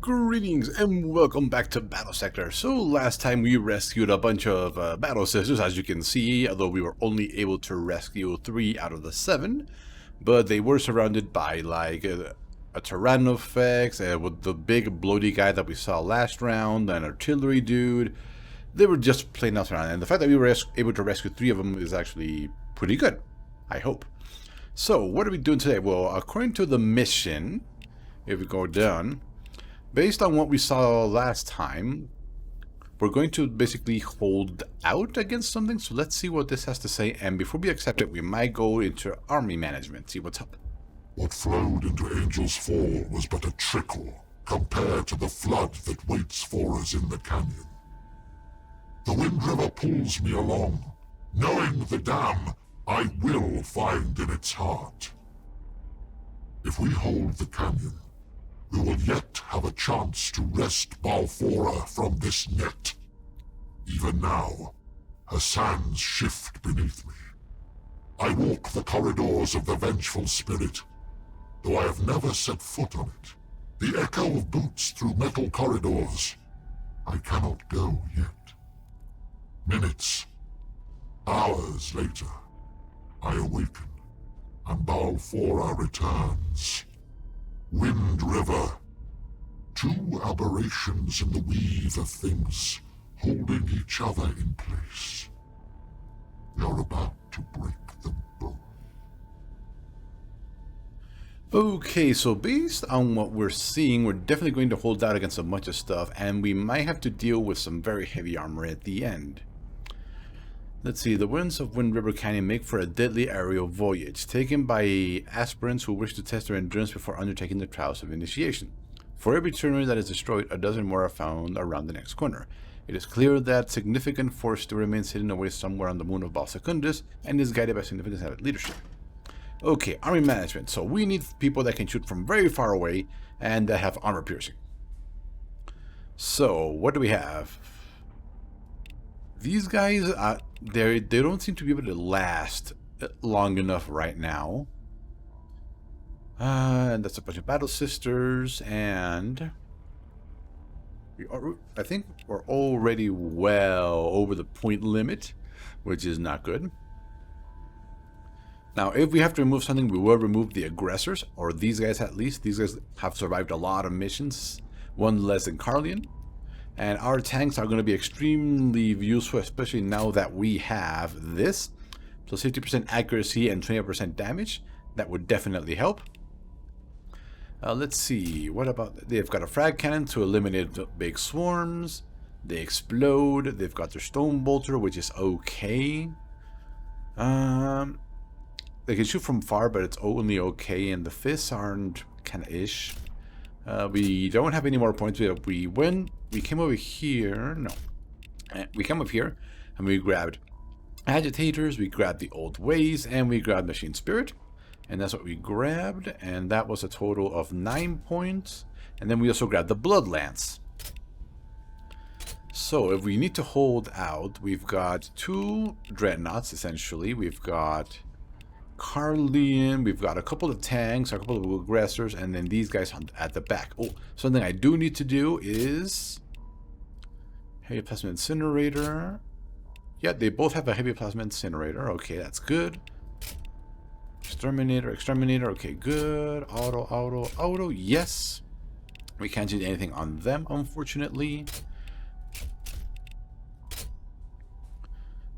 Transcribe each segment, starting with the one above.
Greetings and welcome back to Battle Sector. So last time we rescued a bunch of Battle Sisters, as you can see, although we were only able to rescue 3 out of the 7. But they were surrounded by like a Tyrannofex, with the big bloaty guy that we saw last round, an artillery dude. They were just plain out around, and the fact that we were able to rescue 3 of them is actually pretty good, I hope. So what are we doing today? Well, according to the mission, if we go down, based on what we saw last time, we're going to basically hold out against something. So let's see what this has to say. And before we accept it, we might go into army management, see what's up. What flowed into Angel's Fall was but a trickle compared to the flood that waits for us in the canyon. The Wind River pulls me along, knowing the dam I will find in its heart. If we hold the canyon, we will yet have a chance to wrest Balfora from this net. Even now, her sands shift beneath me. I walk the corridors of the vengeful spirit, though I have never set foot on it. The echo of boots through metal corridors. I cannot go yet. Minutes, hours later, I awaken, and Balfora returns. Wind River. 2 aberrations in the weave of things, holding each other in place. They are about to break them both. Okay, so based on what we're seeing, we're definitely going to hold out against a bunch of stuff, and we might have to deal with some very heavy armor at the end. Let's see, the winds of Wind River Canyon make for a deadly aerial voyage, taken by aspirants who wish to test their endurance before undertaking the trials of initiation. For every turner that is destroyed, a dozen more are found around the next corner. It is clear that significant force still remains hidden away somewhere on the moon of Bal Secundus, and is guided by significant added leadership. Okay, army management. So we need people that can shoot from very far away, and that have armor piercing. So, what do we have? These guys, they don't seem to be able to last long enough right now. And that's a bunch of Battle Sisters, and I think we're already well over the point limit, which is not good. Now, if we have to remove something, we will remove the aggressors, or these guys at least. These guys have survived a lot of missions, one less than Carlian. And our tanks are going to be extremely useful, especially now that we have this. So 50% accuracy and 20% damage. That would definitely help. Let's see. What about... They've got a frag cannon to eliminate big swarms. They explode. They've got their stone bolter, which is okay. They can shoot from far, but it's only okay. And the fists aren't kind of ish. We don't have any more points. We came over here. No. We came up here and we grabbed agitators, we grabbed the old ways, and we grabbed machine spirit. And that's what we grabbed. And that was a total of 9 points. And then we also grabbed the blood lance. So if we need to hold out, we've got 2 dreadnoughts essentially. We've got Carlian, we've got a couple of tanks, a couple of aggressors, and then these guys at the back. Oh, something I do need to do is heavy plasma incinerator. Yeah, they both have a heavy plasma incinerator. Okay, that's good. Exterminator, okay, good. Auto, yes. We can't do anything on them, unfortunately.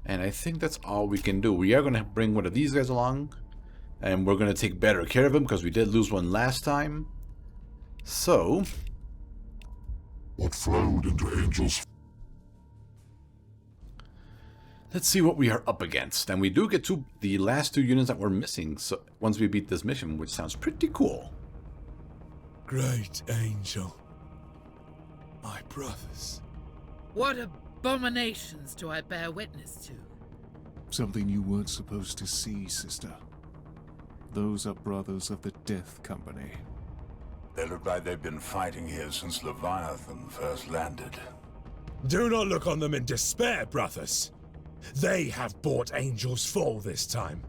And I think that's all we can do. We are going to bring one of these guys along. And we're going to take better care of him because we did lose one last time. So. What flowed into Angel's... Let's see what we are up against. And we do get to the last 2 units that we're missing. So once we beat this mission, which sounds pretty cool. Great Angel. My brothers. What abominations do I bear witness to? Something you weren't supposed to see, sister. Those are brothers of the Death Company. They look like they've been fighting here since Leviathan first landed. Do not look on them in despair, brothers. They have bought Angel's Fall this time.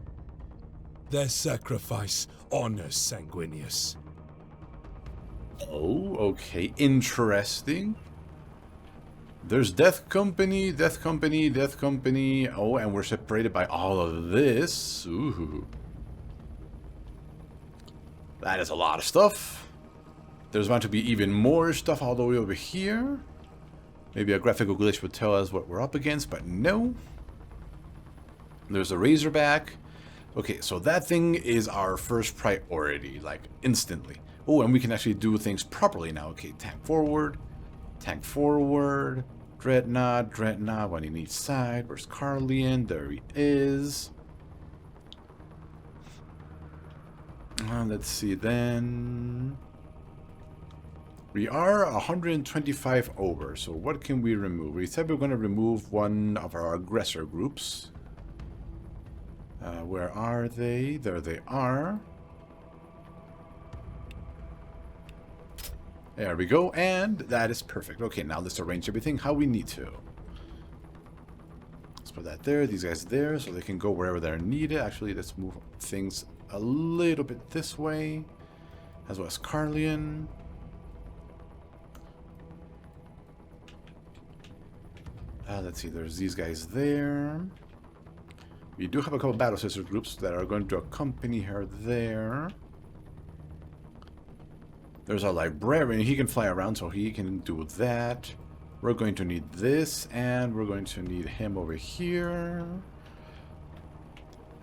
Their sacrifice honors Sanguinius. Oh, okay. Interesting. There's Death Company, Death Company, Death Company. Oh, and we're separated by all of this. Ooh. That is a lot of stuff. There's about to be even more stuff all the way over here. Maybe a graphical glitch would tell us what we're up against, but no. There's a Razorback. Okay, so that thing is our first priority, like instantly. Oh, and we can actually do things properly now. Okay, tank forward, Dreadnought, Dreadnought, one in each side. Where's Carlian? There he is. Let's see then. We are 125 over, so what can we remove? We said we're going to remove one of our aggressor groups. Where are they? There they are. There we go, and that is perfect. Okay, now let's arrange everything how we need to. Let's put that there, these guys there, so they can go wherever they're needed. Actually, let's move things a little bit this way, as well as Carlian. Let's see, there's these guys there. We do have a couple battle sister groups that are going to accompany her there. There's our librarian. He can fly around, so he can do that. We're going to need this, and we're going to need him over here.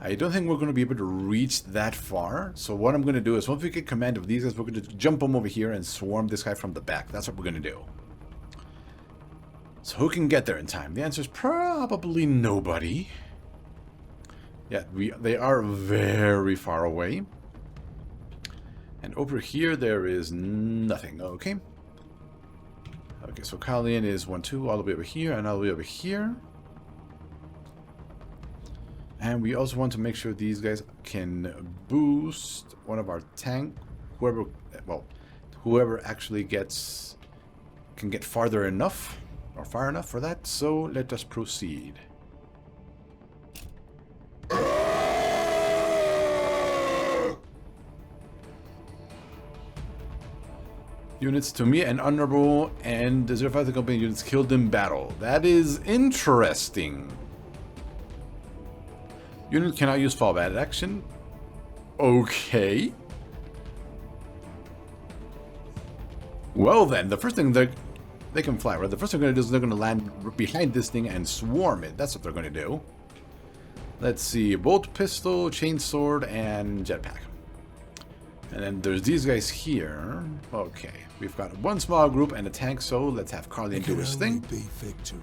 I don't think we're going to be able to reach that far. So what I'm going to do is, once we get command of these guys, we're going to jump them over here and swarm this guy from the back. That's what we're going to do. So who can get there in time? The answer is probably nobody. Yeah, they are very far away. And over here, there is nothing. Okay. Okay, so Carlian is 1-2 all the way over here and all the way over here. And we also want to make sure these guys can boost one of our tank. Whoever actually can get farther enough or far enough for that. So let us proceed. Units to me and honorable and the 05 company units killed in battle. That is interesting. Unit cannot use fallback action. Okay. Well then, the first thing they can fly, right? The first thing they're going to do is they're going to land behind this thing and swarm it. That's what they're going to do. Let's see. Bolt pistol, chainsword, and jetpack. And then there's these guys here. Okay. We've got one small group and a tank, so let's have Carlian do his thing. Be victory.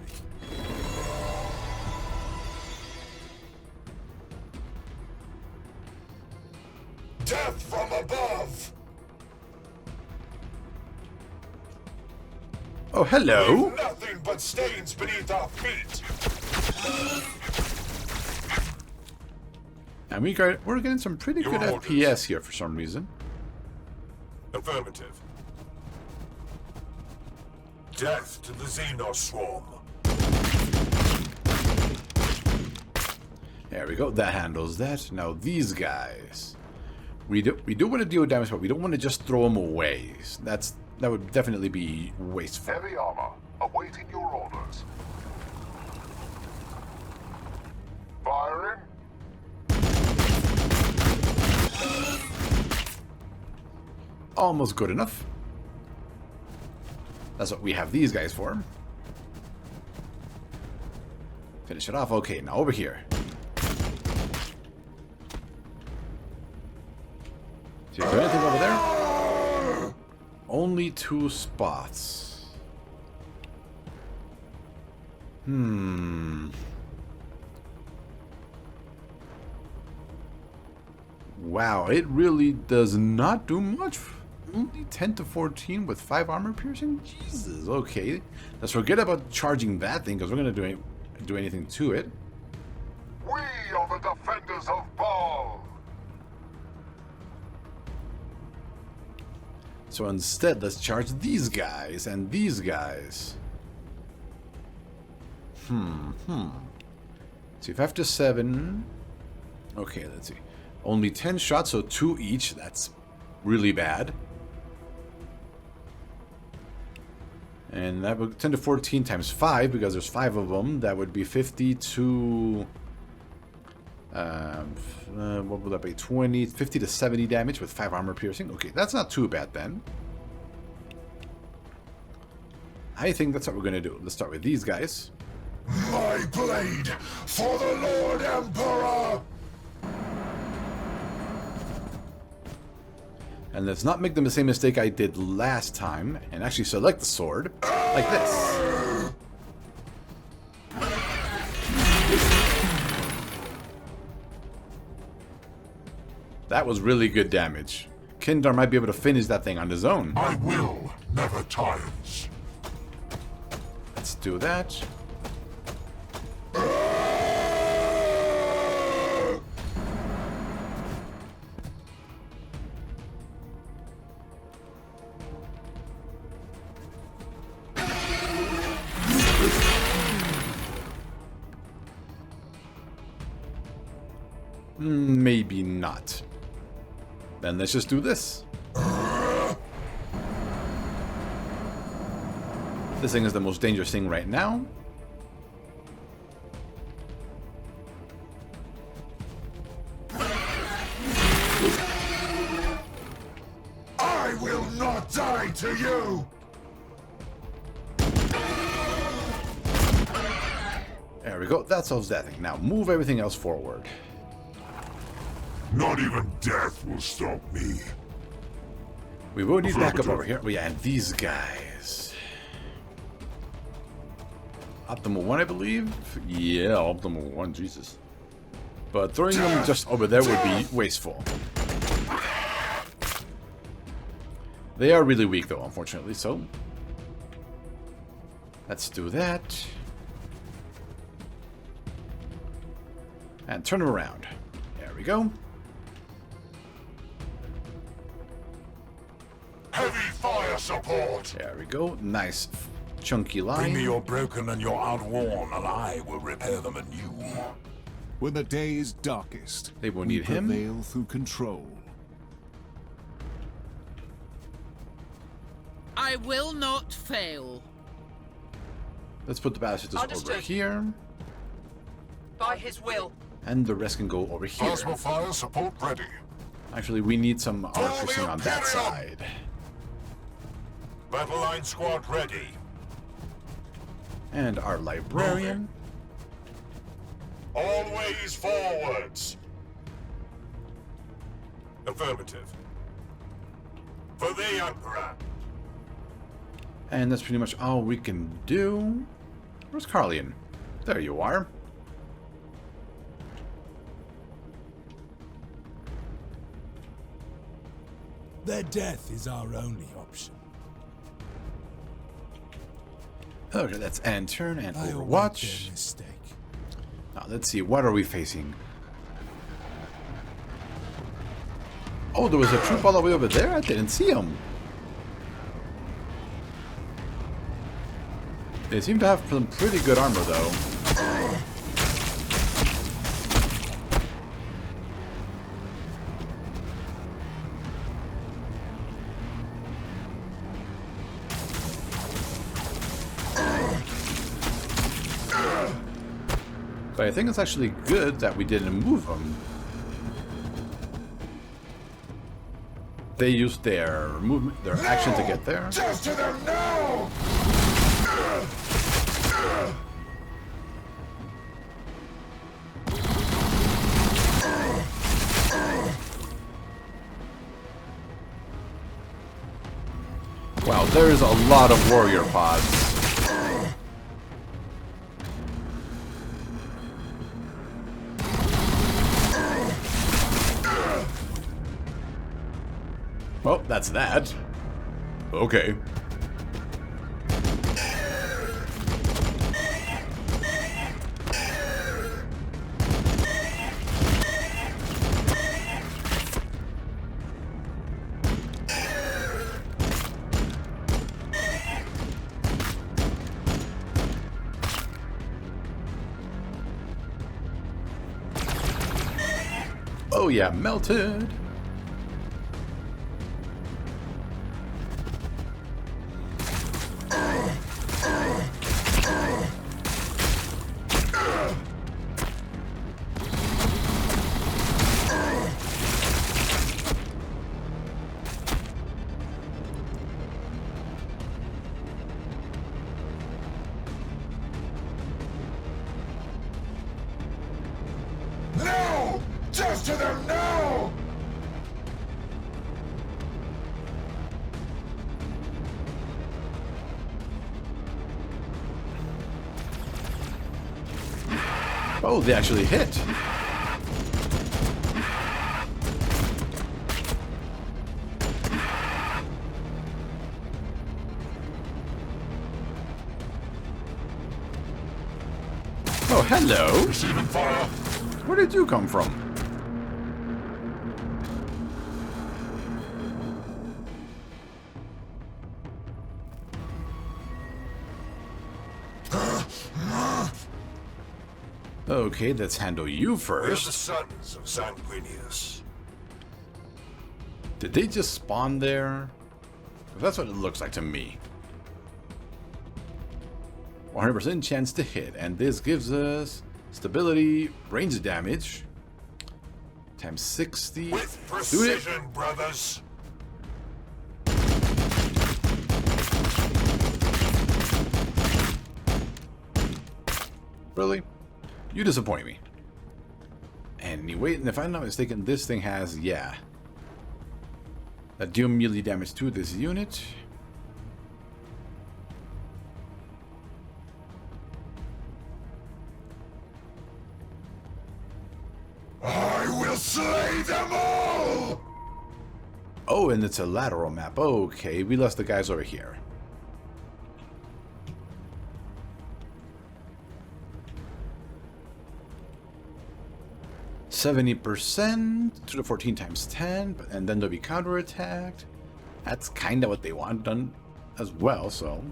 Death from above! Oh, hello. Nothing but stains beneath our feet! And we're getting some pretty good FPS here for some reason. Affirmative. Death to the Xenos swarm. There we go. That handles that. Now these guys. We do want to deal damage, but we don't want to just throw them away. That would definitely be wasteful. Heavy armor, awaiting your orders. Firing. Almost good enough. That's what we have these guys for. Finish it off. Okay, now over here. See, is there anything over there? Only 2 spots. Wow, it really does not do much. Only 10 to 14 with 5 armor piercing? Jesus, okay. Let's forget about charging that thing, because we're going to do anything to it. We are the defenders of Baal. So instead, let's charge these guys and these guys. See, 5 to 7. Okay, let's see. Only 10 shots, so 2 each. That's really bad. And that would 10 to 14 times 5, because there's 5 of them. That would be 50 to... what would that be? 50 to 70 damage with 5 armor piercing. Okay, that's not too bad then. I think that's what we're going to do. Let's start with these guys. My blade for the Lord Emperor! And let's not make the same mistake I did last time and actually select the sword like this. That was really good damage. Kindar might be able to finish that thing on his own. My will never tires. Let's do that. Maybe not. Then let's just do this. This thing is the most dangerous thing right now. I will not die to you! There we go. That solves that thing. Now move everything else forward. Not even death will stop me. We will need backup over here. Oh yeah, and these guys. Optimal 1, I believe? Yeah, optimal 1, Jesus. But throwing them just over there would be wasteful. They are really weak though, unfortunately, so... Let's do that. And turn them around. There we go. Heavy fire support! There we go. Nice chunky line. Bring me your broken and your outworn, and I will repair them anew. When the day is darkest, They will we need him. prevail through control. I will not fail. Let's put the ballistas over Understood. here. By his will. And the rest can go over here. Plasma fire support ready. Actually, we need some armor piercing on that side. Battle line squad ready. And our librarian. Always forwards. Affirmative. For the Emperor. And that's pretty much all we can do. Where's Carlian? There you are. Their death is our only option. Okay, let's end turn and I await their Overwatch. mistake. Now, let's see. What are we facing? Oh, there was a troop all the way over there? I didn't see him. They seem to have some pretty good armor, though. But I think it's actually good that we didn't move them. They used their movement, their action to get there. Death to them now! Wow, there's a lot of warrior pods. Well, that's that. Okay. Oh yeah, melted. Oh, they actually hit. Oh, hello. Receiving fire. Where did you come from? Okay, let's handle you We're the first. sons of Sanguinius. Did they just spawn there? That's what it looks like to me. 100% chance to hit, and this gives us stability, range damage, times 60. With Do it. precision, brothers. Really? You disappoint me. Anyway, and if I'm not mistaken, this thing has, yeah, that deal melee damage to this unit. I will slay them all! Oh, and it's a lateral map. Okay, we lost the guys over here. %70% to the 14 times 10, and then they'll be counterattacked. That's kind of what they want done as well, so.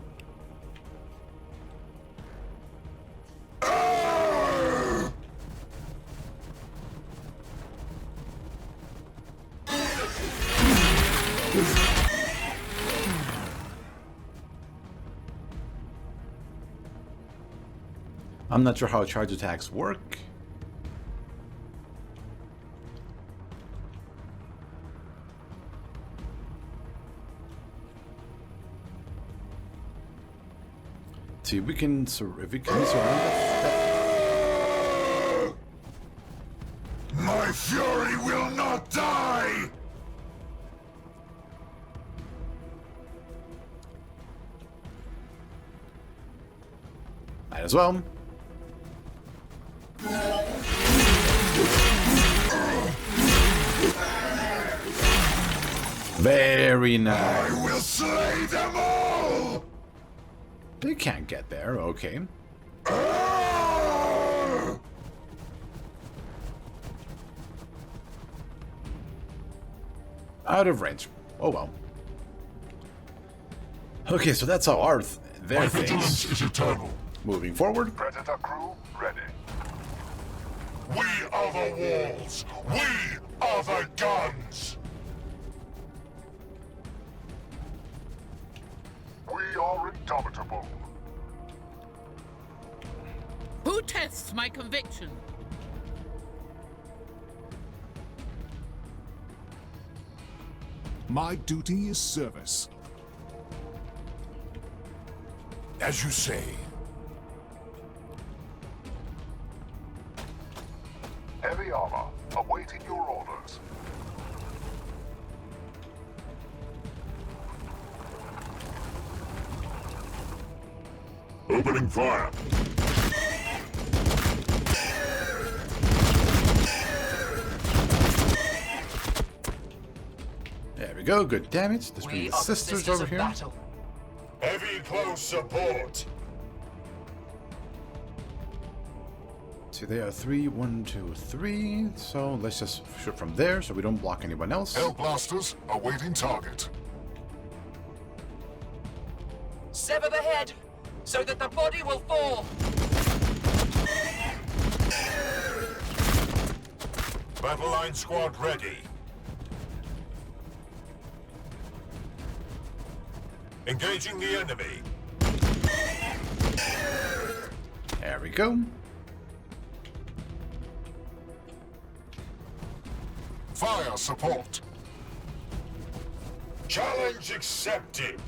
I'm not sure how charge attacks work. See, we can if we can surround that. My fury will not die! Might as well. Very nice. I will slay them all! They can't get there, okay. Out of range. Oh well. Okay, so that's how our their My things. vigilance is eternal. Moving forward. Predator crew ready. We are the walls. We are the guns. We are indomitable. Who tests my conviction? My duty is service. As you say. Heavy armor, awaiting your orders. Opening fire. There we go, good damage. There's We three are the sisters sisters over of here. battle. Heavy close support. So they are 3, 1, 2, 3. So let's just shoot from there so we don't block anyone else. Blasters awaiting target. Sever the head, so that the body will fall. Battle line squad ready. Engaging the enemy. There we go. Fire support. Challenge accepted.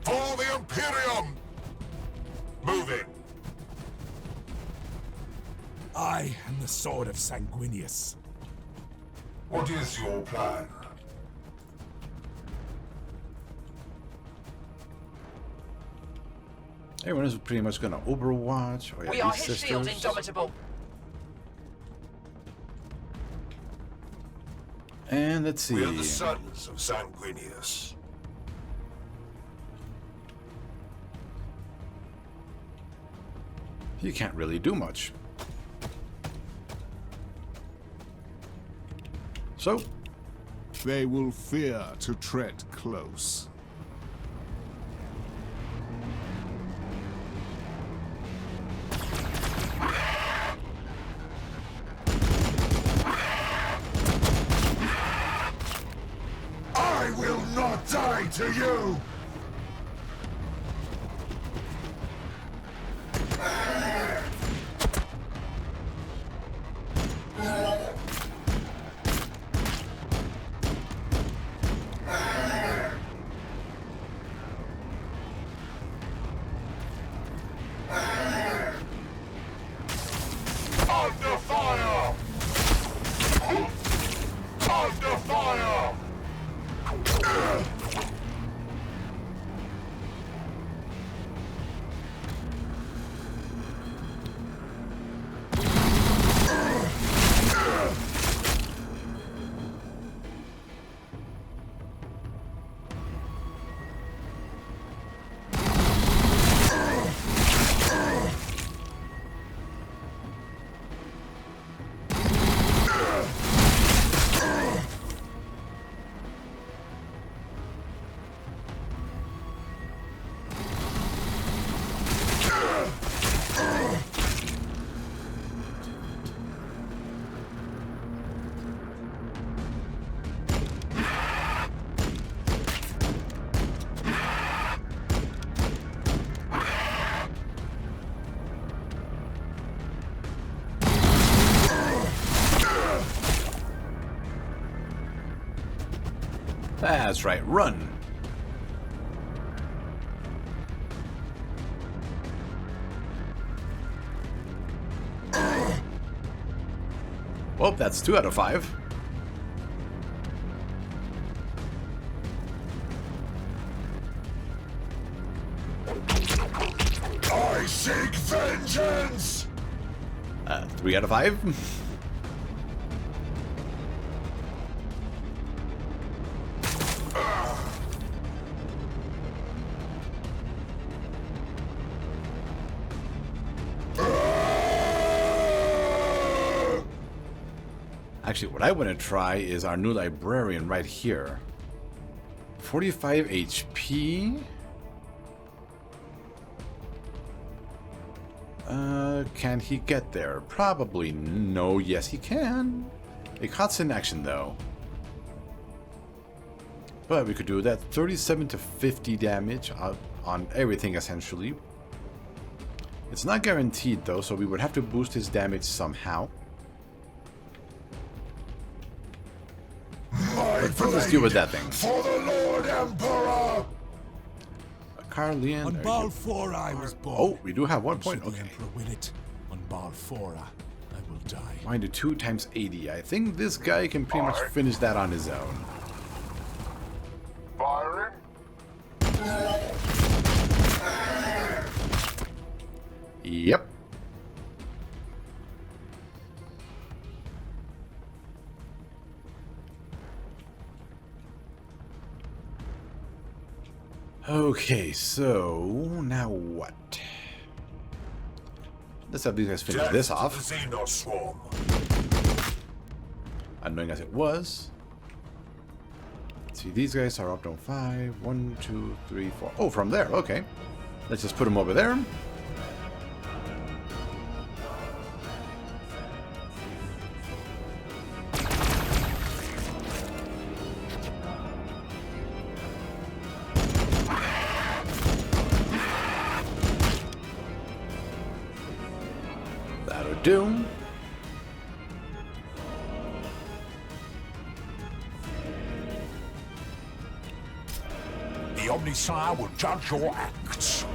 For the Imperium. Moving. I am the sword of Sanguinius. What is your plan? Everyone is pretty much gonna overwatch. Oh, yeah, We are these his shield, sisters. indomitable. And let's see. We are the sons of Sanguinius. You can't really do much. So, They will fear to tread close. I will not die to you! Under fire! Under fire! that's right, run. Well, that's 2 out of 5. I seek vengeance! 3 out of 5. Actually, what I want to try is our new librarian right here. 45 HP. Can he get there? Probably no. Yes, he can. A cutscene action, though. But we could do that. 37 to 50 damage on everything, essentially. It's not guaranteed, though, so we would have to boost his damage somehow. But first, let's deal with that thing. For the Lord Emperor! Carlian. On Balfora I was born. Oh, we do have 1 point. Should the Okay. Emperor will it, on Balfora I will die. Mind you, 2 times 80. I think this guy can pretty much finish that on his own. Firing? Yep. Okay, so now what? Let's have these guys finish this off. Xenos swarm. Annoying as it was. Let's see, these guys are up to 5. 1, 2, 3, 4. Oh, from there. Okay. Let's just put them over there. That'll do. The Omnisire will judge your acts.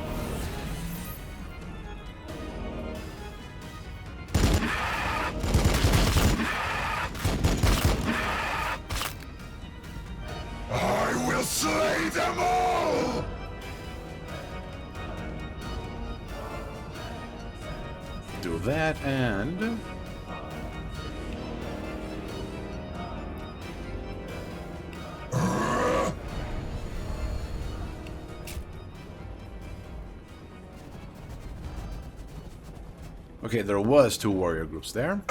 I will slay them all! Do that and... Okay, there was 2 warrior groups there.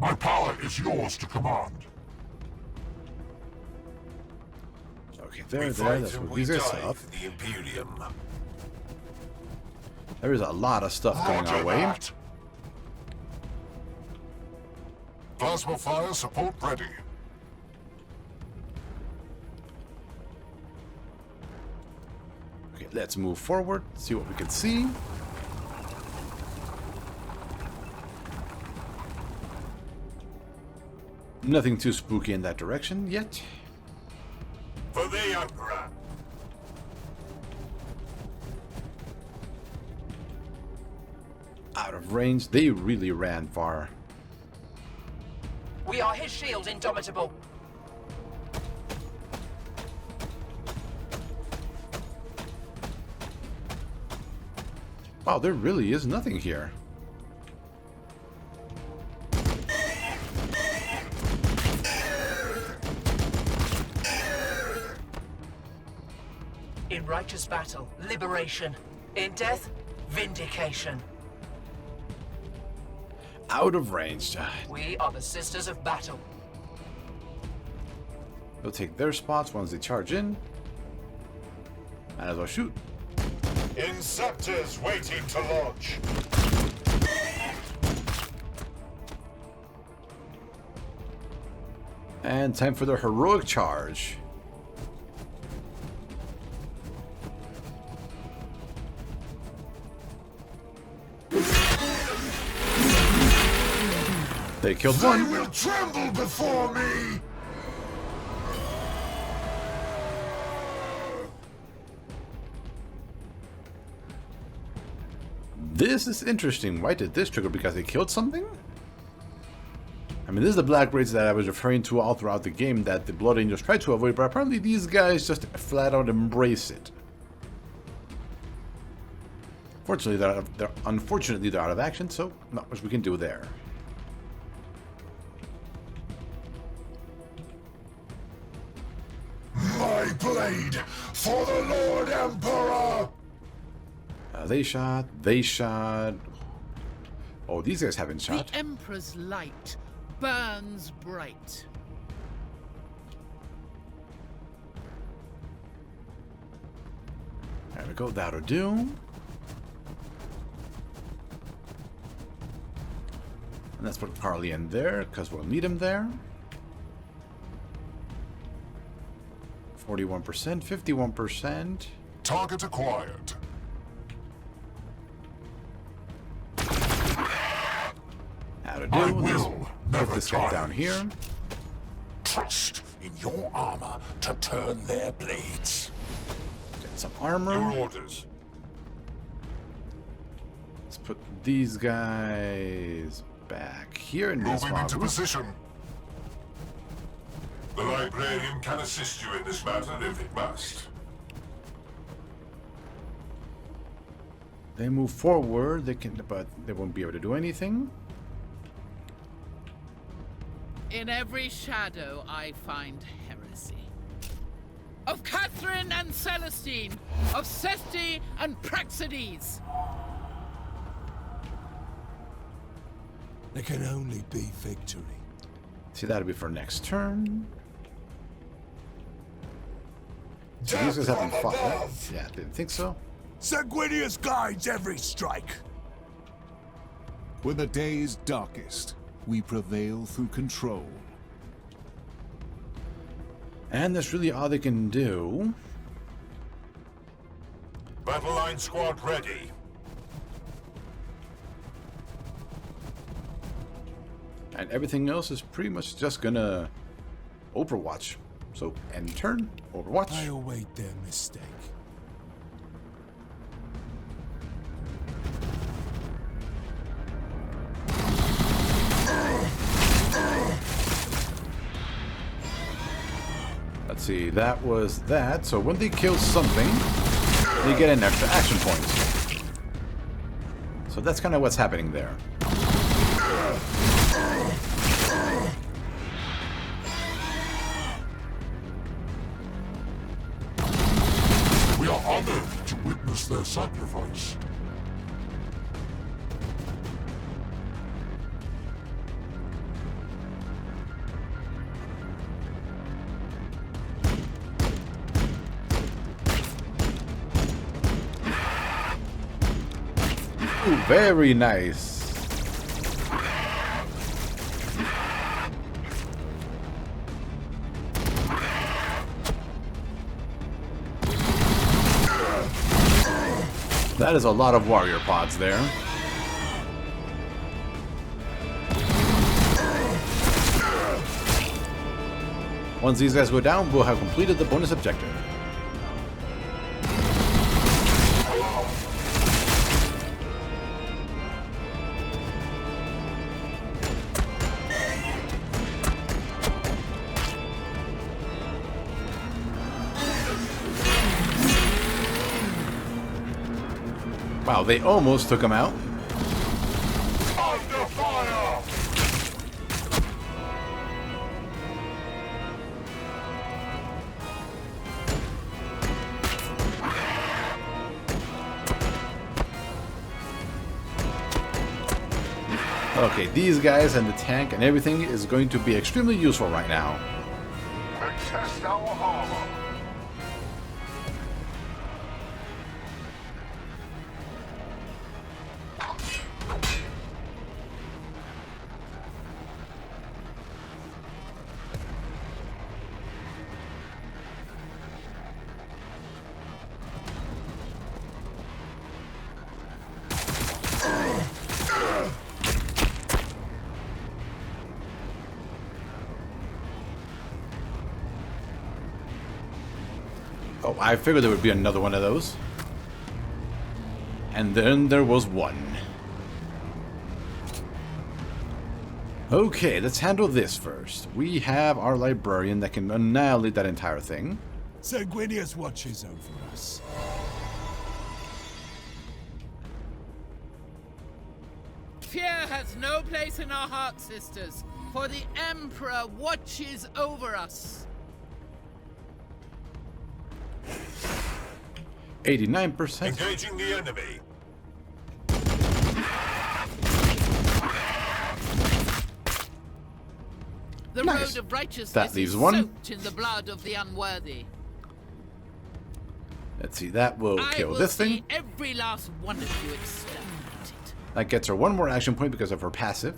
My power is yours to command. Okay, there, that's what these guys stuff. The Imperium. There is a lot of stuff going our way. that. Plasma fire support ready. Okay, let's move forward, see what we can see. Nothing too spooky in that direction yet. For the Emperor. Out of range, they really ran far. We are his shield, Indomitable. Wow, there really is nothing here. In righteous battle, liberation. In death, vindication. Out of range. We are the Sisters of Battle. They'll take their spots once they charge in. Might as well shoot. Inceptors waiting to launch. And time for the heroic charge. They killed one. They will tremble before me! This is interesting. Why did this trigger? Because they killed something? I mean, this is the Black Raids that I was referring to all throughout the game that the Blood Angels tried to avoid, but apparently these guys just flat out embrace it. Fortunately, unfortunately, they're out of action, so not much we can do there. My blade for the Lord Emperor! They shot. Oh, these guys haven't shot. The Emperor's light burns bright. There we go, that'll do. And let's put Carly in there, because we'll need him there. 41%, 51%. Target acquired. How to I do. Let's will put never this guy tire. down here. Trust in your armor to turn their blades. Get some armor. Your orders. Let's put these guys back here in this Moving into one. position. The librarian can assist you in this matter if it must. They move forward. They can, but they won't be able to do anything. In every shadow I find heresy. Of Catherine and Celestine, of Sethti and Praxedes. There can only be victory. See, that'll be for next turn. So these guys haven't fought that. Yeah, didn't think so. Sanguinius guides every strike. When the day is darkest, we prevail through control. And that's really all they can do. Battle line squad ready. And everything else is pretty much just gonna Overwatch. So, end turn, Overwatch. I await their mistake. Let's see, that was that. So when they kill something, they get an extra action point. So that's kind of what's happening there. sacrifice. Ooh, very nice. That is a lot of warrior pods there. Once these guys go down, we'll have completed the bonus objective. Wow, they almost took him out. Under fire! Okay, these guys and the tank and everything is going to be extremely useful right now. And test our armor. Oh, I figured there would be another one of those. And then there was one. Okay, let's handle this first. We have our librarian that can annihilate that entire thing. Sanguinius watches over us. Fear has no place in our hearts, sisters, for the Emperor watches over us. 89%. Engaging the enemy. The Nice. road of righteousness That leaves is one. soaked in the blood of the unworthy. Let's see, that will I kill will this see thing. every last one of you exterminated. That gets her one more action point because of her passive.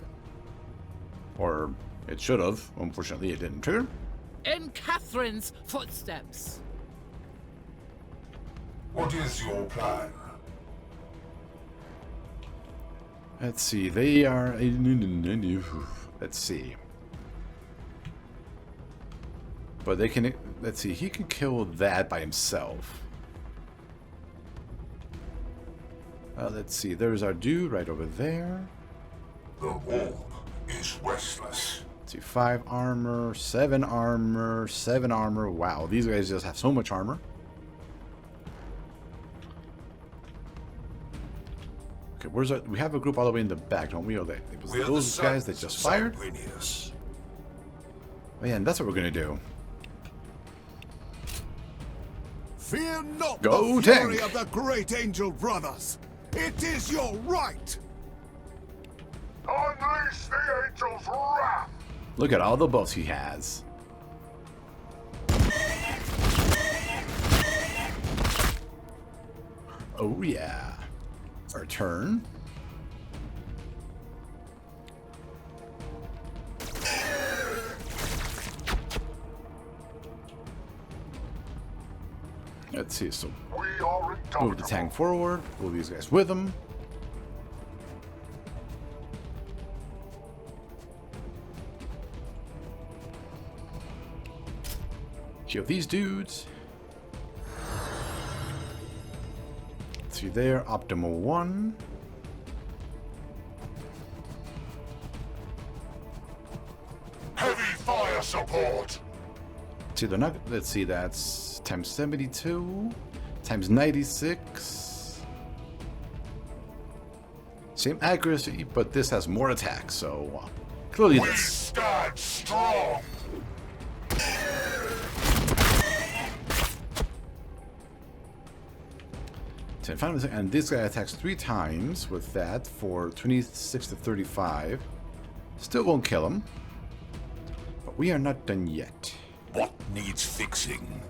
Or it should have. Unfortunately, it didn't trigger. In Catherine's footsteps. What is your plan? Let's see, they are... Let's see. But they can... Let's see, he can kill that by himself. Let's see, there's our dude right over there. The walk is restless. Let's see, 5 armor, 7 armor, 7 armor. Wow, these guys just have so much armor. Okay, where's our... We have a group all the way in the back, don't we? Oh, it was We're those the guys that sons just of fired? Sanguinius. Oh, yeah, and that's what we're gonna do. Fear not Go, the fury tank. of the great angel brothers. It is your right. Unleash the angel's wrath! Look at all the buffs he has. Oh yeah. Our turn. Let's see, so We are move indomitable. the tank forward, pull these guys with them. Kill these dudes. Let's see there, optimal 1. Heavy fire support! See, they're not. Let's see, that's times 72, times 96. Same accuracy, but this has more attack, so clearly We this. stand strong! And this guy attacks 3 times with that for 26 to 35. Still won't kill him. But we are not done yet. What needs fixing?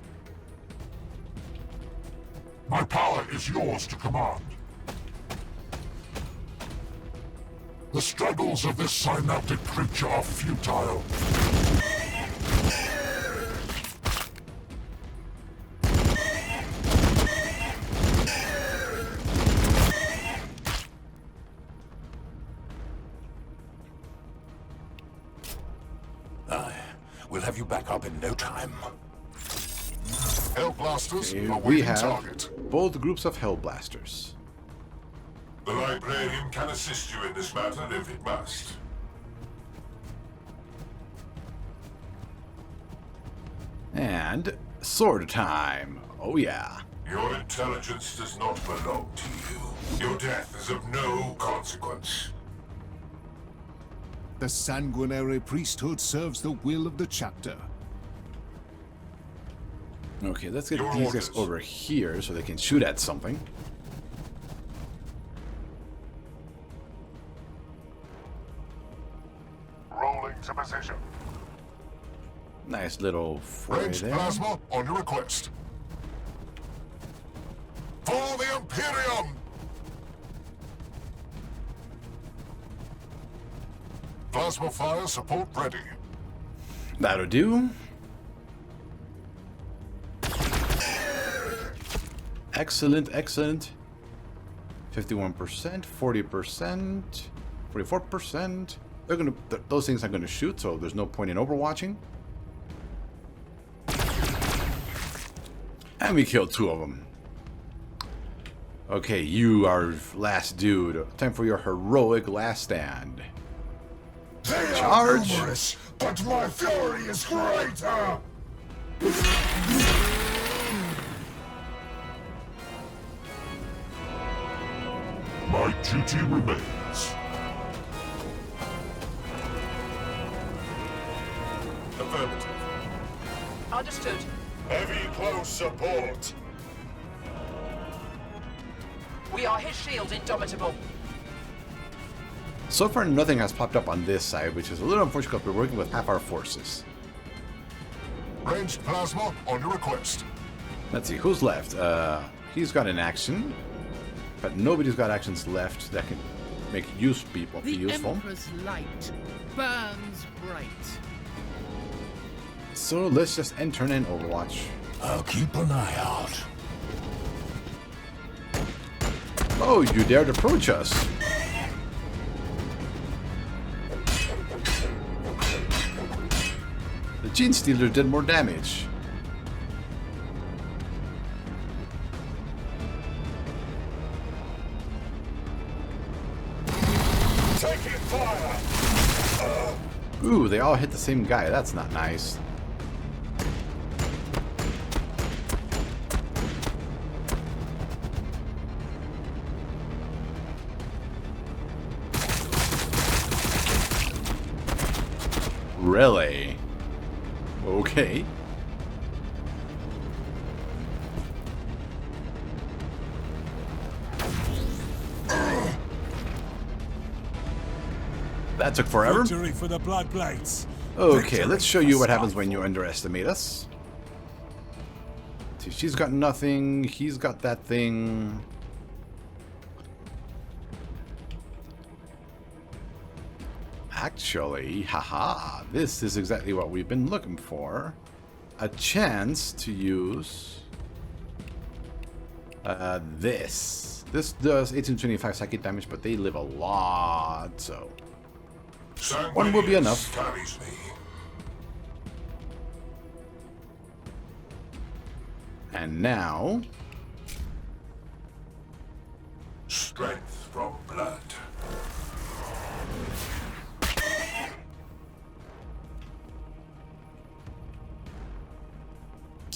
My power is yours to command. The struggles of this synaptic creature are futile. We'll have you back up in no time. Hell blasters are We waiting have target. both groups of Hell Blasters. The librarian can assist you in this matter if it must. And sword time. Oh yeah. Your intelligence does not belong to you. Your death is of no consequence. The sanguinary priesthood serves the will of the chapter. Okay, let's get Your these guys orders. over here so they can shoot at something. Rolling to position. Nice little foray Ranged there. plasma on your request. For the Imperium! Plasma fire support ready. That'll do. Excellent, excellent. 51%, 40%, 44%. They're gonna. Those things are gonna shoot, so there's no point in overwatching. And we killed 2 of them. Okay, you are last dude. Time for your heroic last stand. They Charge. are numerous, but my fury is greater! My duty remains. Affirmative. Understood. Heavy close support. We are his shield, Indomitable. So far, nothing has popped up on this side, which is a little unfortunate because we're working with half our forces. Ranged plasma on your request. Let's see, who's left? He's got an action, but nobody's got actions left that can make people The useful. Emperor's light burns bright. So let's just enter in Overwatch. I'll keep an eye out. Oh, you dared approach us. The Gene Stealer did more damage. Taking fire! Ooh, they all hit the same guy. That's not nice. Really? Okay. That took forever. Victory for the Blood Blades. Okay, let's show you what happens when you underestimate us. See, she's got nothing. He's got that thing. Actually, haha, this is exactly what we've been looking for. A chance to use this. This does 1825 psychic damage, but they live a lot, so one will be enough. Carries me. And now, Strength from blood.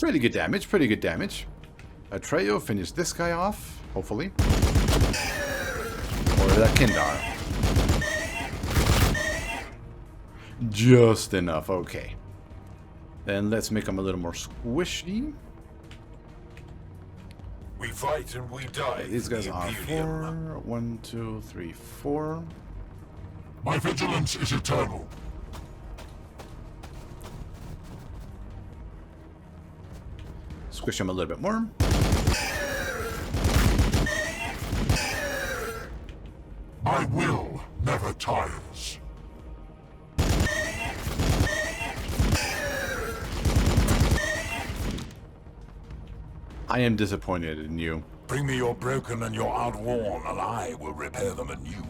pretty good damage, pretty good damage. Atreyo finished this guy off, hopefully. Or that Kindar. Just enough, okay. Then let's make him a little more squishy. We fight and we die. Okay, these guys for the are Imperium. 4. 1, 2, 3, 4. My vigilance is eternal. Squish them a little bit more. My will never tires. I am disappointed in you. Bring me your broken and your outworn, and I will repair them anew.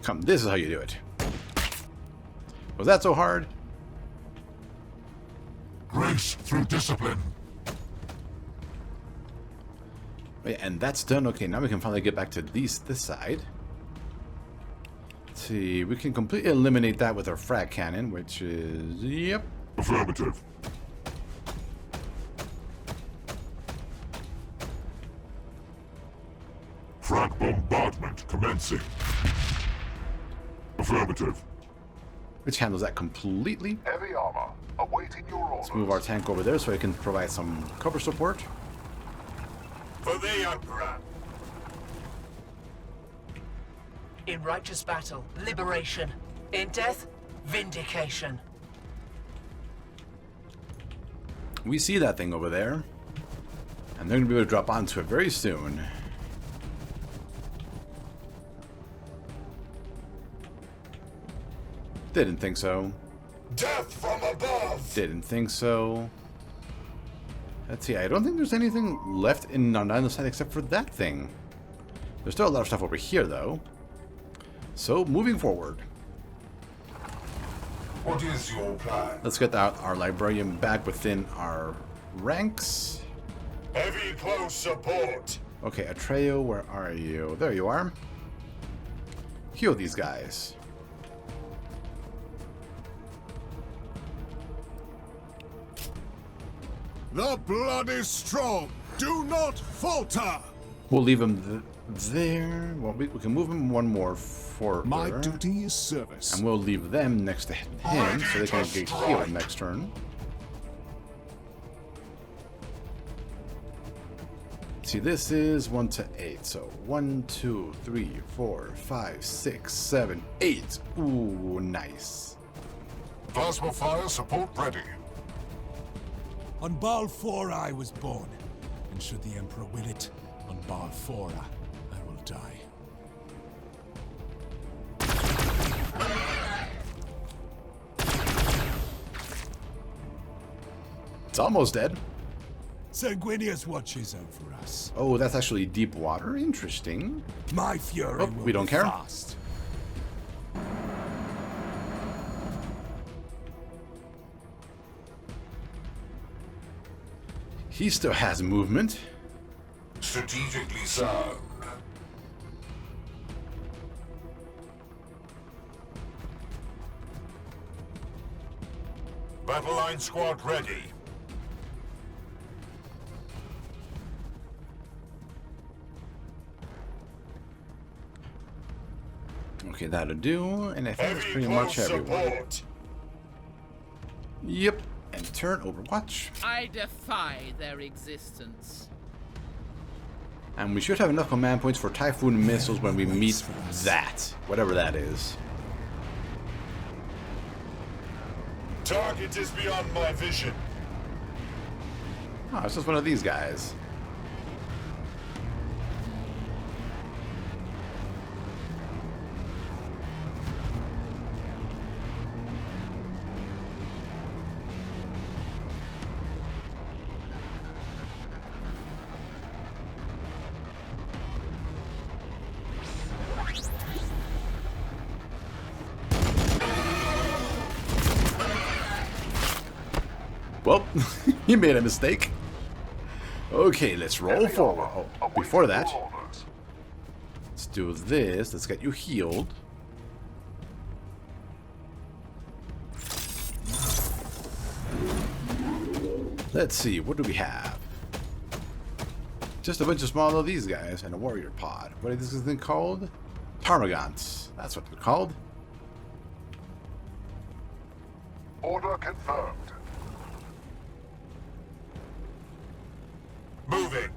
Come, this is how you do it. Was that so hard? Grace through discipline. Yeah, and that's done. Okay, now we can finally get back to this side. Let's see, we can completely eliminate that with our frag cannon, which is... Yep. Affirmative. Frag bombardment commencing. Affirmative. Which handles that completely. Heavy armor, awaiting your orders. Let's move our tank over there so it can provide some cover support. For the Emperor! In righteous battle, liberation. In death, vindication. We see that thing over there. And they're going to be able to drop onto it very soon. Didn't think so. Death from above! Didn't think so. Let's see, I don't think there's anything left on the side except for that thing. There's still a lot of stuff over here, though. So, moving forward. What is your plan? Let's get our librarian back within our ranks. Heavy close support! Okay, Atreyo, where are you? There you are. Heal these guys. The blood is strong. Do not falter. We'll leave him there. Well, we can move him one more forward. My duty is service. And we'll leave them next to him so they can get healed next turn. See, this is 1 to 8. So 1, 2, 3, 4, 5, 6, 7, 8. Ooh, nice. Plasma fire support ready. On Baal 4 I was born, and should the Emperor will it, on Baal 4 I will die. It's almost dead. Sanguinius watches over us. Oh, that's actually deep water. Interesting. My fury Oh, will we don't be care. fast. He still has movement. Strategically sound. Battle line squad ready. Okay, that'll do. And I think that's Heavy pretty close much everyone. support. Yep. And turn Overwatch. I defy their existence. And we should have enough command points for Typhoon missiles when we meet that. Whatever that is. Target is beyond my vision. Oh, it's just one of these guys. Well, he made a mistake. Okay, let's roll forward. Oh, before that, let's do this. Let's get you healed. Let's see, what do we have? Just a bunch of small of these guys and a warrior pod. What is this thing called? Parmagants. That's what they're called. Order confirmed. Moving.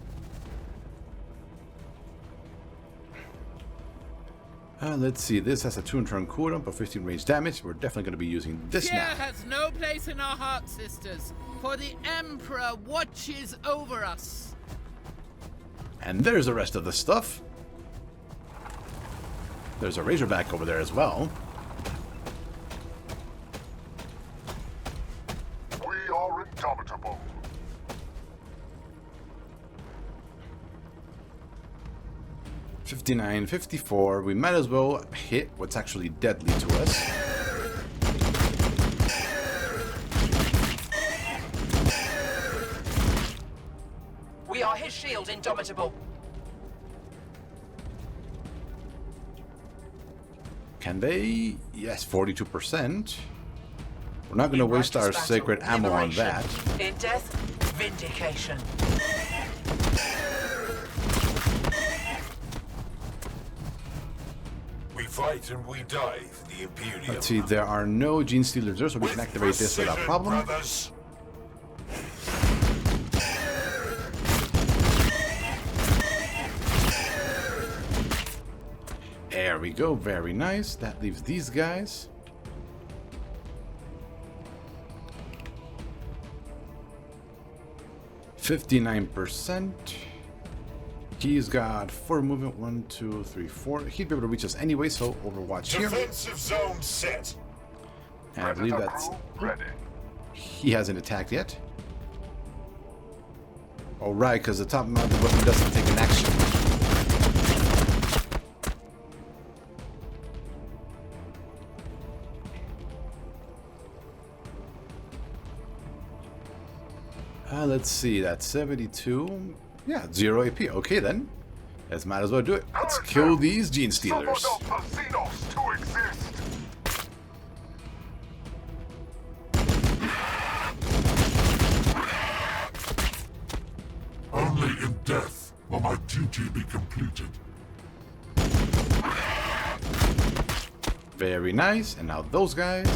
Let's see. This has a 2-turn cooldown for 15 range damage. We're definitely going to be using this Fear now. has no place in our hearts, sisters, for the Emperor watches over us. And there's the rest of the stuff. There's a Razorback over there as well. We are indomitable. $59, $54. We might as well hit what's actually deadly to us. We are his shield, Indomitable. Can they? Yes, 42%. We're not going to waste our sacred ammo on that. In death, vindication. We fight and we die for the Imperium. Let's see, there are no Gene Stealers there, so we can activate this without precision, problem. brothers. There we go, very nice. That leaves these guys. $59%. He's got 4 movement, 1, 2, 3, 4. He'd be able to reach us anyway, so Overwatch here. Defensive zone set. And I believe that's... Ready. He hasn't attacked yet. Oh, right, because the top mounted weapon doesn't take an action. Let's see, that's 72. Yeah, 0 AP. Okay, then. Let's might as well do it. Let's kill these Gene Stealers. Summon up the Xenos to exist. Only in death will my duty be completed. Very nice. And now those guys.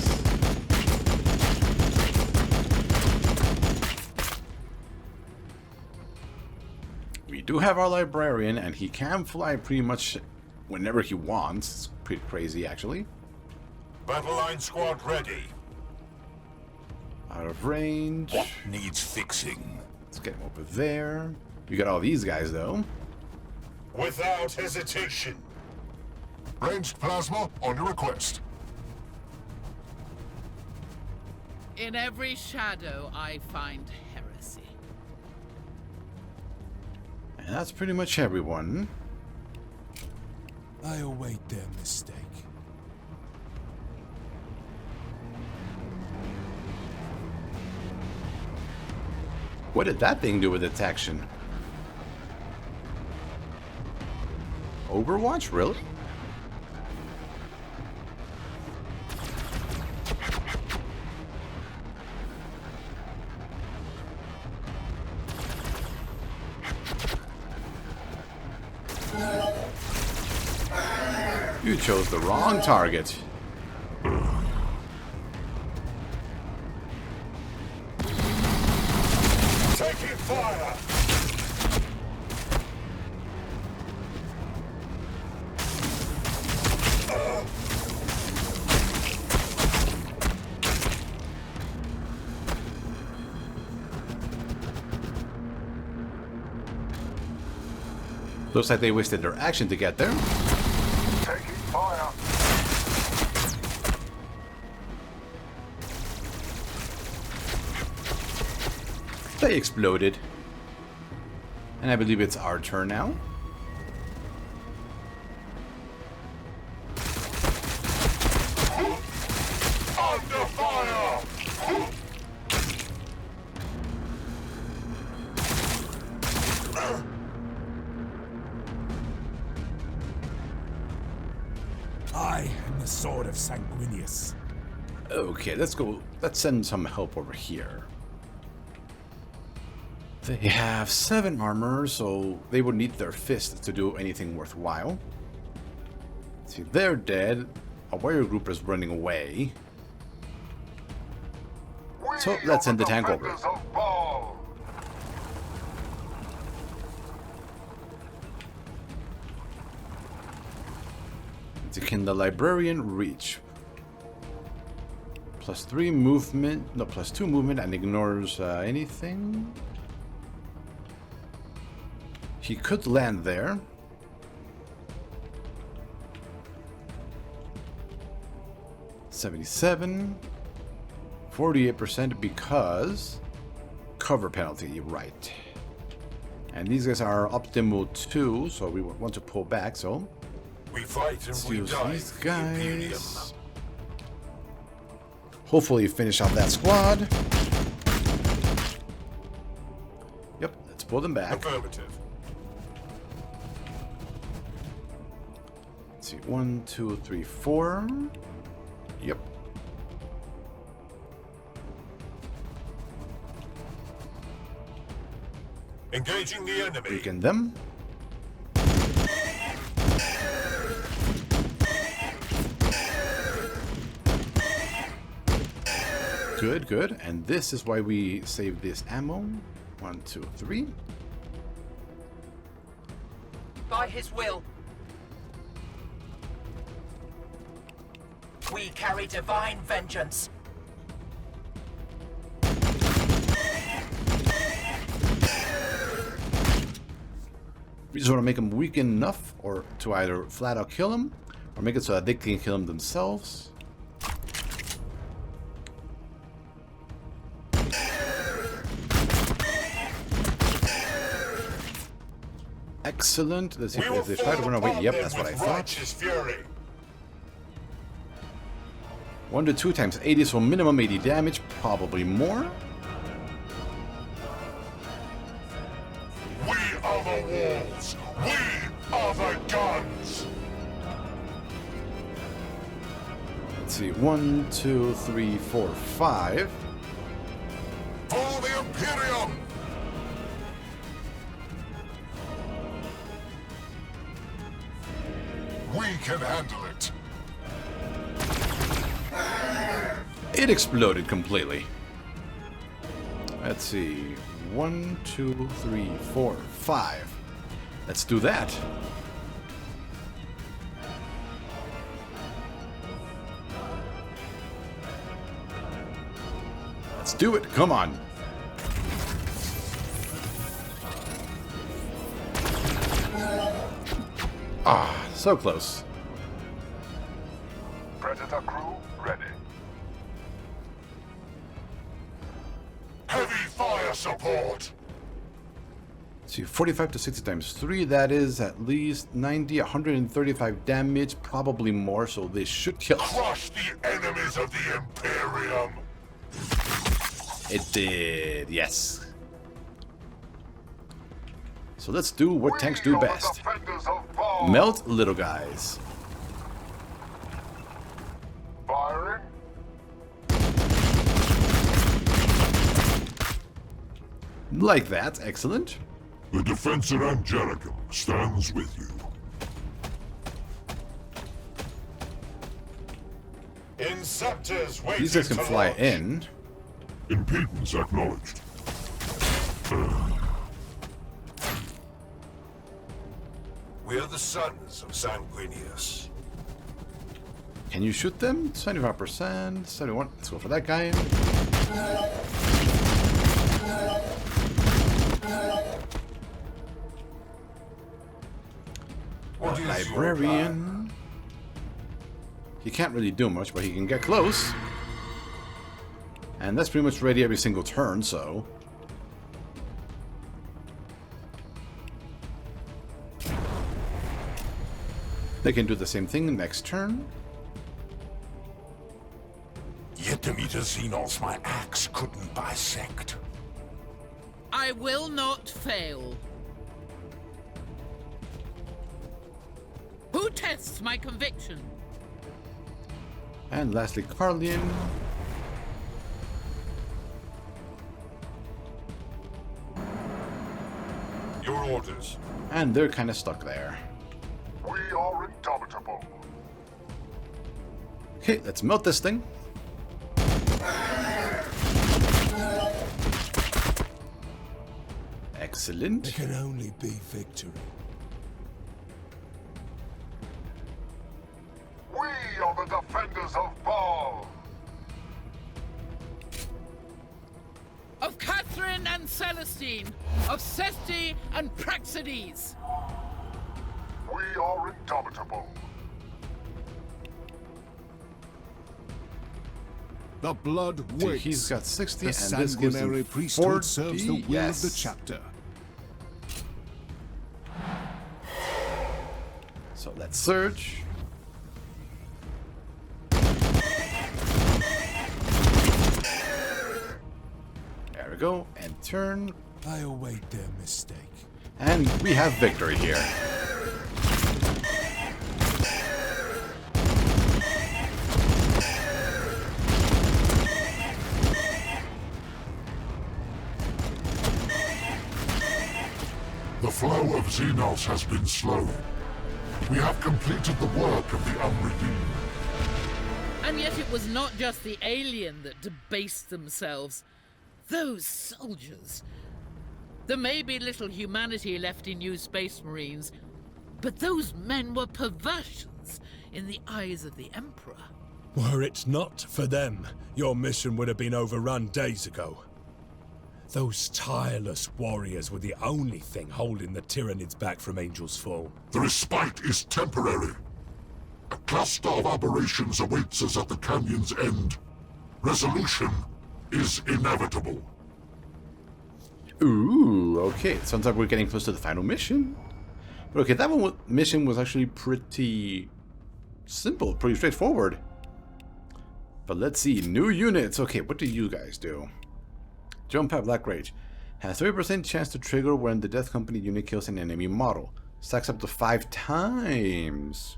We do have our librarian, and he can fly pretty much whenever he wants. It's pretty crazy, actually. Battle line squad ready. Out of range. Needs fixing. Let's get him over there. You got all these guys, though. Without hesitation. Ranged plasma on your request. In every shadow, I find heresy. And that's pretty much everyone. I await their mistake. What did that thing do with its action? Overwatch? Really? You chose the wrong target. Taking fire. Looks like they wasted their action to get there. Taking fire. They exploded. And I believe it's our turn now. Under fire. I am the sword of Sanguinius. Okay, let's go. Let's send some help over here. They have 7 armor, so they would need their fists to do anything worthwhile. See, they're dead. A warrior group is running away. So let's send the tank over. Defenders of Baal. Can the librarian reach? +3 movement, no, +2 movement, and ignores anything. He could land there. (77) 48% because cover penalty, right? And these guys are optimal too, so we want to pull back. So We fight and let's we use die these for the Imperium. guys. Hopefully finish off that squad. Yep, let's pull them back. Affirmative. Let's see, 1, 2, 3, 4. Yep. Engaging the enemy. Weaken them. Good, good. And this is why we save this ammo. 1, 2, 3. By his will. We carry divine vengeance. We just want to make them weak enough, or to either flat out kill them, or make it so that they can kill them themselves. Excellent. Let's see if they try to run away. Yep, that's what I thought. Fury. 1 to 2 times 80, so minimum 80 damage, probably more. We are the walls. We are the guns. Let's see, 1, 2, 3, 4, 5. For the Imperium. We can handle it. It exploded completely. Let's see, 1, 2, 3, 4, 5. Let's do that. Let's do it. Come on. Ah, so close. Predator crew ready. Heavy fire support. Let's see, 45 to 60 times 3, that is at least 90, 135 damage, probably more, so they should kill. Crush the enemies of the Imperium. It did, yes. So let's do what tanks do best. Melt little guys. Firing. Like that, excellent. The Defensor Angelicum stands with you. Inceptors waiting These guys can to fly launch. in. Impedance acknowledged. We are the sons of Sanguinius. Can you shoot them? 75%, 71. Let's go for that guy. What is your plan? Librarian. He can't really do much, but he can get close. And that's pretty much ready every single turn, so... They can do the same thing next turn. Yet Demeter Xenos my axe couldn't bisect. I will not fail. Who tests my conviction? And lastly, Carlian. Your orders. And they're kind of stuck there. We are indomitable. Okay, let's melt this thing. Excellent. There can only be victory. of Catherine and Celestine, of Sethti and Praxedes. We are indomitable. The blood See, waits. he's got 60, The and this gives sanguinary him priesthood 40. serves the will Yes. of the chapter. So let's search. There we go, and turn. I await their mistake. And we have victory here. The flow of Xenos has been slow. We have completed the work of the unredeemed. And yet it was not just the alien that debased themselves. Those soldiers. There may be little humanity left in you Space Marines, but those men were perversions in the eyes of the Emperor. Were it not for them, your mission would have been overrun days ago. Those tireless warriors were the only thing holding the Tyranids back from Angel's Fall. The respite is temporary. A cluster of aberrations awaits us at the canyon's end. Resolution is inevitable. Ooh, okay. It sounds like we're getting close to the final mission. But okay, that mission was actually pretty simple, pretty straightforward. But let's see, new units. Okay, what do you guys do? Jump Pad Black Rage has 30% chance to trigger when the Death Company unit kills an enemy model. Stacks up to 5 times.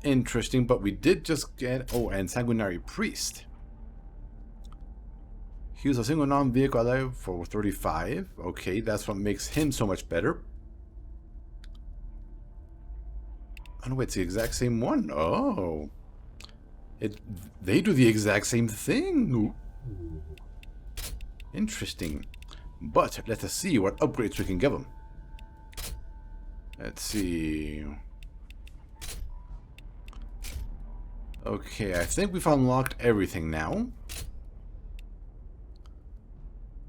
Interesting, but we did just get... Oh, and Sanguinary Priest. Use a single non-vehicle ally for 35. Okay, that's what makes him so much better. Oh, wait, it's the exact same one. Oh. They do the exact same thing. Ooh. Interesting. But let us see what upgrades we can give them. Let's see. Okay, I think we've unlocked everything now.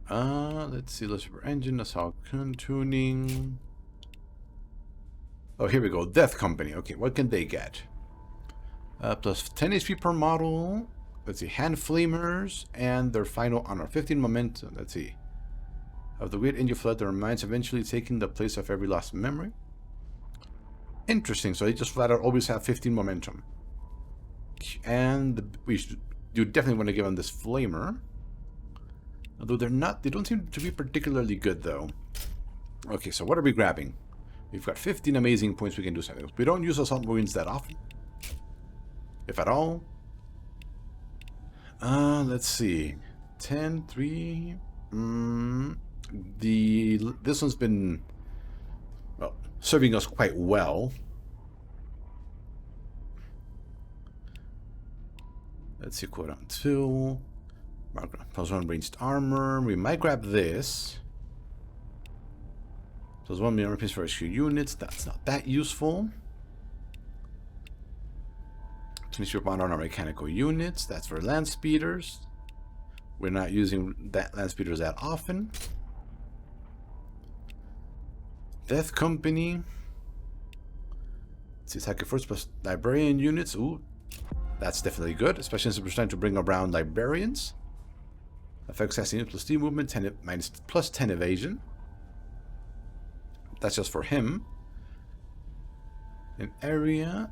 Let's see. Let's super engine, assault tuning. Oh, here we go. Death Company. Okay, what can they get? Plus 10 HP per model. Let's see. Hand Flamers and their final honor. 15 momentum. Let's see. Of the weird angel flood, their minds eventually taking the place of every lost memory. Interesting. So they just flat out always have 15 momentum. And you definitely want to give them this Flamer. Although they don't seem to be particularly good though. Okay, so what are we grabbing? We've got 15 amazing points we can do something. We don't use Assault Marines that often. If at all. Let's see. 10, 3. This one's been, well, serving us quite well. Let's see, quote on 2. Plus 1 ranged armor. We might grab this. Plus 1 armor piece for rescue units. That's not that useful. 20 bond on our mechanical units. That's for land speeders. We're not using that land speeders that often. Death Company. Let's see, attack first plus librarian units. Ooh, that's definitely good, especially since we're trying to bring around librarians. Affects assassin plus D movement, 10 minus plus 10 evasion. That's just for him. An area.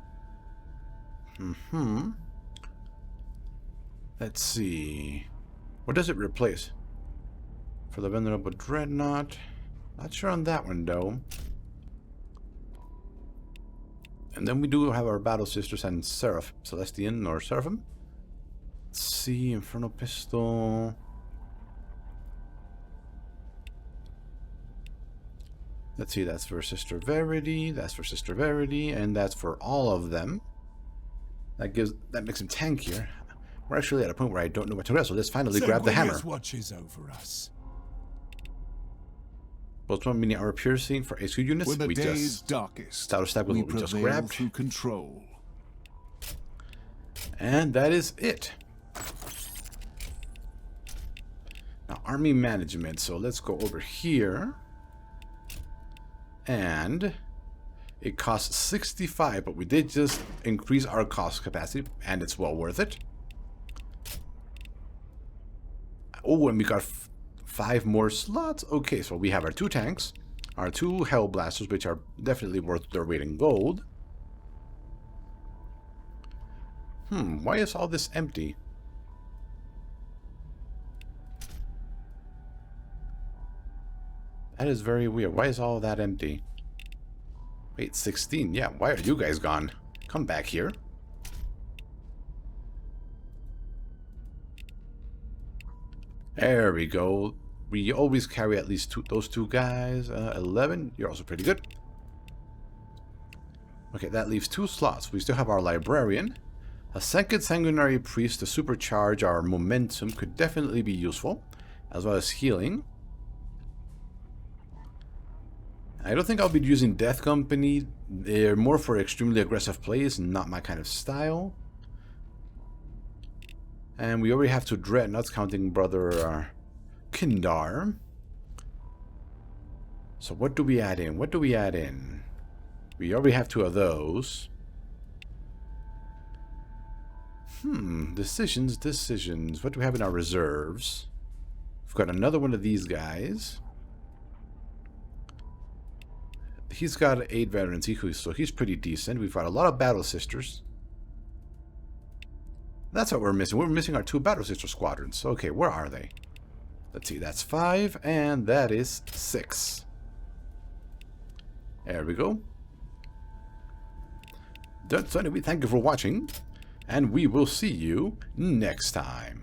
Let's see. What does it replace? For the Venerable Dreadnought. Not sure on that one though. And then we do have our Battle Sisters and Celestian or Seraphim. Let's see, Infernal Pistol. Let's see, that's for Sister Verity, that's for Sister Verity, and that's for all of them. That makes him tankier. We're actually at a point where I don't know what to grab, so let's finally grab the hammer. Watches over us. Plus 1 mini armor piercing for HQ units. When the We day is just darkest, out of stack with what we just prevail grabbed. through control. And that is it. army management. So let's go over here. And it costs 65, but we did just increase our cost capacity, and it's well worth it. Oh, and we got 5 more slots. Okay, so we have our 2 tanks, our 2 Hell Blasters, which are definitely worth their weight in gold. Why is all this empty? That is very weird. Why is all that empty? Wait, 16. Yeah, why are you guys gone? Come back here. There we go. We always carry at least those 2 guys. 11. You're also pretty good. Okay, that leaves 2 slots. We still have our librarian. A second sanguinary priest to supercharge our momentum could definitely be useful, as well as healing. I don't think I'll be using Death Company. They're more for extremely aggressive plays, not my kind of style. And we already have 2 Dreadnoughts, counting Brother Kindar. So what do we add in? What do we add in? We already have 2 of those. Decisions. What do we have in our reserves? We've got another one of these guys. He's got 8 veterans, so he's pretty decent. We've got a lot of Battle Sisters. That's what we're missing. We're missing our 2 Battle Sister squadrons. Okay, where are they? Let's see, that's 5, and that is 6. There we go. So anyway, thank you for watching, and we will see you next time.